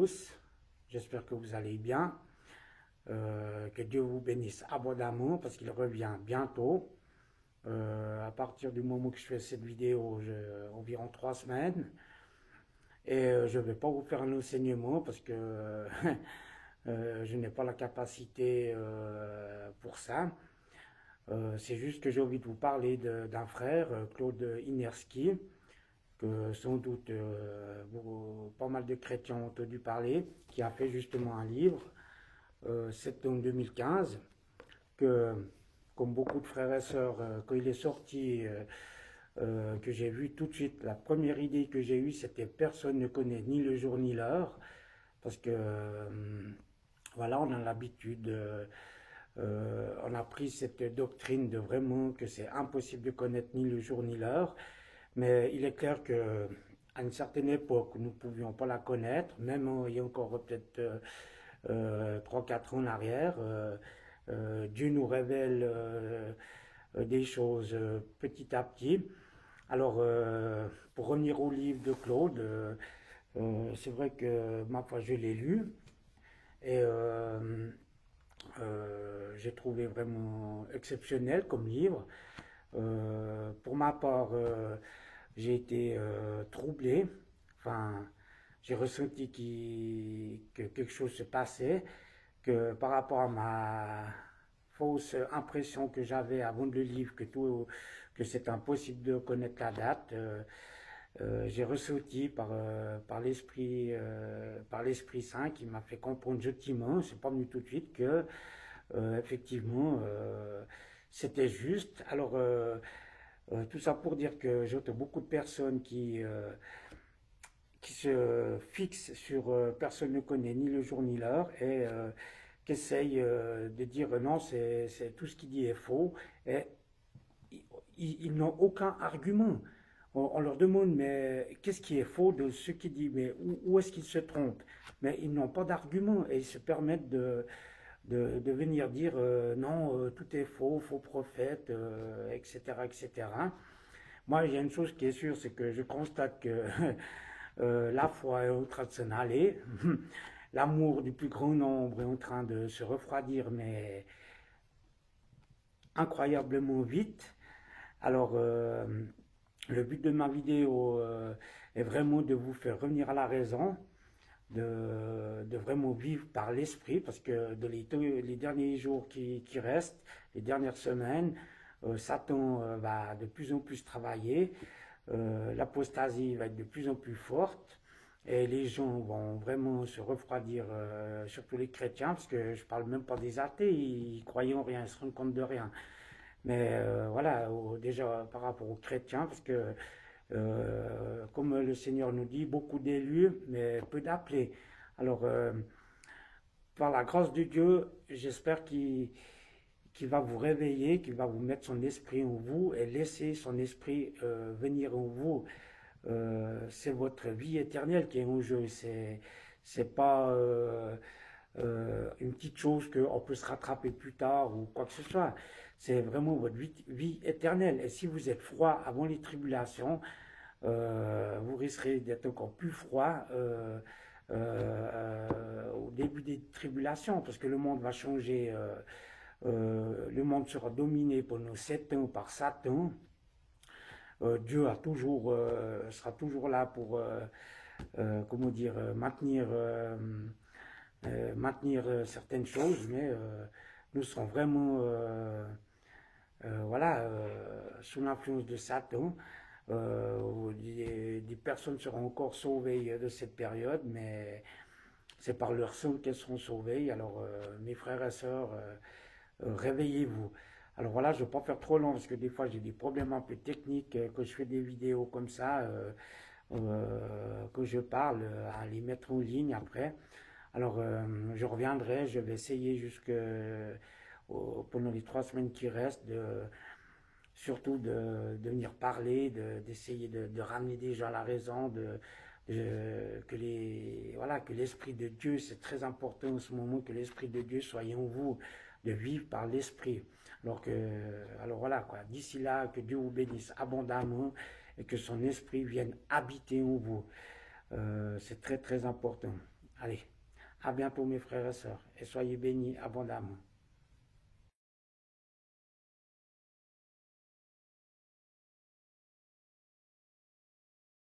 tous, j'espère que vous allez bien, que Dieu vous bénisse abondamment parce qu'il revient bientôt. À partir du moment que je fais cette vidéo, environ 3 semaines, et je ne vais pas vous faire un enseignement parce que je n'ai pas la capacité pour ça. C'est juste que j'ai envie de vous parler d'un frère, Claude Inerski, que sans doute pas mal de chrétiens ont entendu parler, qui a fait justement un livre, septembre 2015, que, comme beaucoup de frères et sœurs, quand il est sorti, que j'ai vu tout de suite, la première idée que j'ai eue, c'était personne ne connaît ni le jour ni l'heure, parce que voilà, on a l'habitude, on a pris cette doctrine de vraiment que c'est impossible de connaître ni le jour ni l'heure. Mais il est clair que à une certaine époque, nous ne pouvions pas la connaître, même il y a encore peut-être 3-4 ans en arrière. Dieu nous révèle des choses petit à petit. Alors, pour revenir au livre de Claude, c'est vrai que ma foi, je l'ai lu et j'ai trouvé vraiment exceptionnel comme livre. Pour ma part, j'ai été troublé, enfin, j'ai ressenti que quelque chose se passait, que par rapport à ma fausse impression que j'avais avant de le lire, que c'est impossible de connaître la date, j'ai ressenti par l'Esprit Saint qui m'a fait comprendre gentiment, c'est pas venu tout de suite, que effectivement c'était juste. Alors, tout ça pour dire que j'entends beaucoup de personnes qui se fixent sur personne ne connaît ni le jour ni l'heure et qui essayent de dire non, c'est tout ce qu'il dit est faux. Et ils n'ont aucun argument. On leur demande, mais qu'est-ce qui est faux de ce qu'il dit? Mais où est-ce qu'ils se trompent? Mais ils n'ont pas d'argument et ils se permettent de venir dire non, tout est faux, faux prophète, etc., etc. Moi, il y a une chose qui est sûre, c'est que je constate que la foi est en train de s'en aller. L'amour du plus grand nombre est en train de se refroidir, mais incroyablement vite. Alors, le but de ma vidéo est vraiment de vous faire revenir à la raison, de vraiment vivre par l'esprit, parce que les derniers jours qui restent, les dernières semaines, Satan va de plus en plus travailler, l'apostasie va être de plus en plus forte, et les gens vont vraiment se refroidir, surtout les chrétiens, parce que je parle même pas des athées, ils croient en rien, ils se rendent compte de rien. Mais voilà, déjà par rapport aux chrétiens, parce que comme le Seigneur nous dit, beaucoup d'élus, mais peu d'appelés. Alors, par la grâce de Dieu, j'espère qu'il va vous réveiller, qu'il va vous mettre son esprit en vous et laisser son esprit venir en vous. C'est votre vie éternelle qui est en jeu. C'est pas une petite chose qu'on peut se rattraper plus tard ou quoi que ce soit. C'est vraiment votre vie éternelle. Et si vous êtes froid avant les tribulations, vous risquerez d'être encore plus froid au début des tribulations, parce que le monde va changer. Le monde sera dominé pendant 7 ans par Satan. Dieu sera toujours là pour, comment dire, maintenir certaines choses, mais nous serons vraiment, voilà, sous l'influence de Satan. Des personnes seront encore sauvées de cette période, mais c'est par leur sang qu'elles seront sauvées. Alors, mes frères et sœurs, réveillez-vous. Alors voilà, je ne vais pas faire trop long parce que des fois j'ai des problèmes un peu techniques quand je fais des vidéos comme ça, que je parle, à les mettre en ligne après. Alors je reviendrai, je vais essayer pendant les 3 semaines qui restent surtout de venir parler, d'essayer de ramener des gens à la raison, voilà, que l'Esprit de Dieu, c'est très important en ce moment, que l'Esprit de Dieu soit en vous, de vivre par l'Esprit. Alors voilà, quoi. D'ici là, que Dieu vous bénisse abondamment et que son Esprit vienne habiter en vous. C'est très très important. Allez, à bientôt mes frères et sœurs, et soyez bénis abondamment.